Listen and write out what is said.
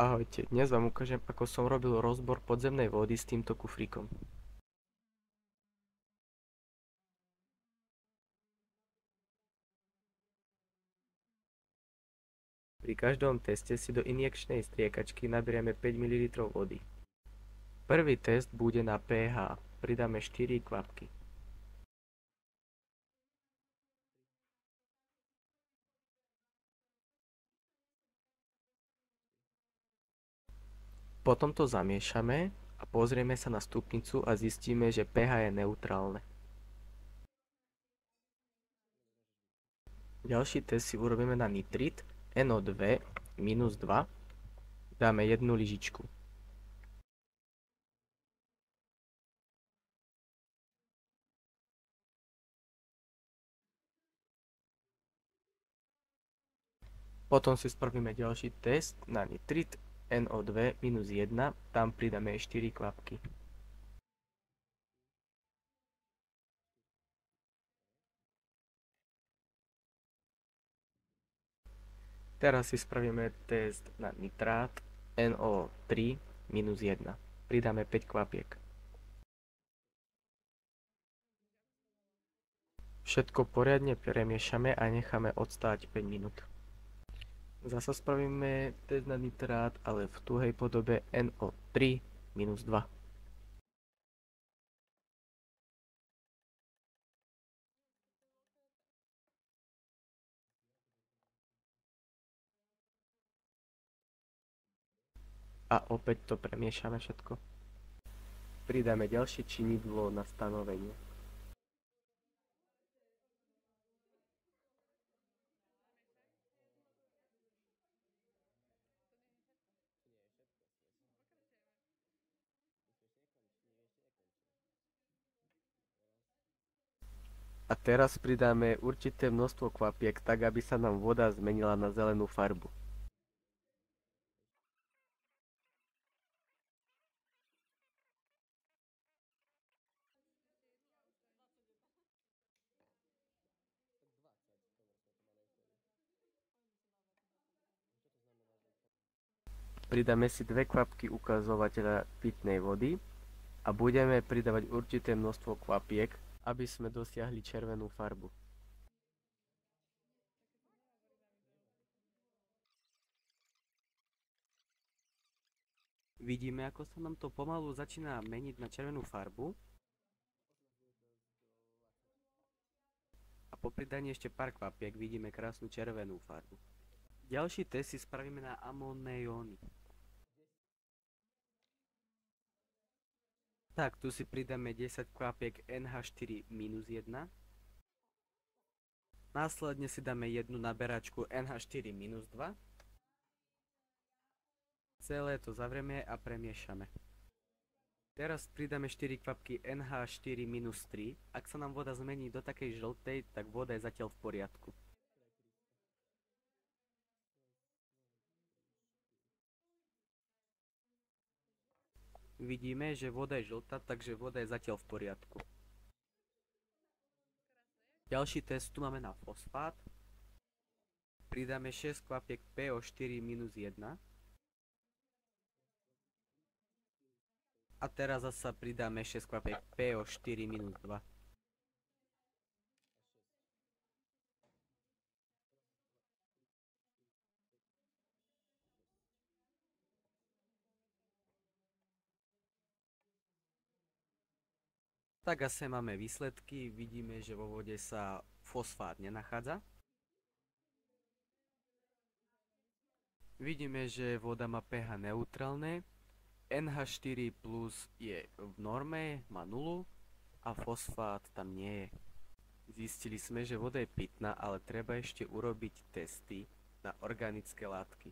Ahojte, dnes vám ukážem, ako som robil rozbor podzemnej vody s týmto kufríkom. Pri každom teste si do injekčnej striekačky naberieme 5 ml vody. Prvý test bude na pH, pridáme 4 kvapky. Potom to zamiešame a pozrieme sa na stupnicu a zistíme, že pH je neutrálne. Ďalší test si urobíme na nitrit, NO2 minus 2, dáme jednu lyžičku. Potom si spravíme ďalší test na nitrit NO2 minus 1, tam pridáme 4 kvapky. Teraz si spravíme test na nitrát NO3 minus 1. Pridáme 5 kvapiek. Všetko poriadne premiešame a necháme odstáť 5 minút. Zasa spravíme test na nitrát, ale v tuhej podobe NO3 minus 2. A opäť to premiešame všetko. Pridáme ďalšie činidlo na stanovenie. A teraz pridáme určité množstvo kvapiek, tak aby sa nám voda zmenila na zelenú farbu. Pridáme si 2 kvapky ukazovateľa pitnej vody a budeme pridávať určité množstvo kvapiek, aby sme dosiahli červenú farbu. Vidíme, ako sa nám to pomalu začína meniť na červenú farbu. A po pridaní ešte pár kvapiek vidíme krásnu červenú farbu. Ďalší test si spravíme na amónne jóny. Tak, tu si pridáme 10 kvapiek NH4 minus 1. Následne si dáme jednu naberačku NH4 minus 2. Celé to zavrieme a premiešame. Teraz pridáme 4 kvapky NH4 minus 3. Ak sa nám voda zmení do takej žltej, tak voda je zatiaľ v poriadku. Vidíme, že voda je žltá, takže voda je zatiaľ v poriadku. Ďalší test tu máme na fosfát. Pridáme 6 kvapiek PO4 minus 1. A teraz zasa pridáme 6 kvapiek PO4 minus 2. Tak asi máme výsledky, vidíme, že vo vode sa fosfát nenachádza. Vidíme, že voda má pH neutrálne, NH4 plus je v norme, má nulu a fosfát tam nie je. Zistili sme, že voda je pitná, ale treba ešte urobiť testy na organické látky.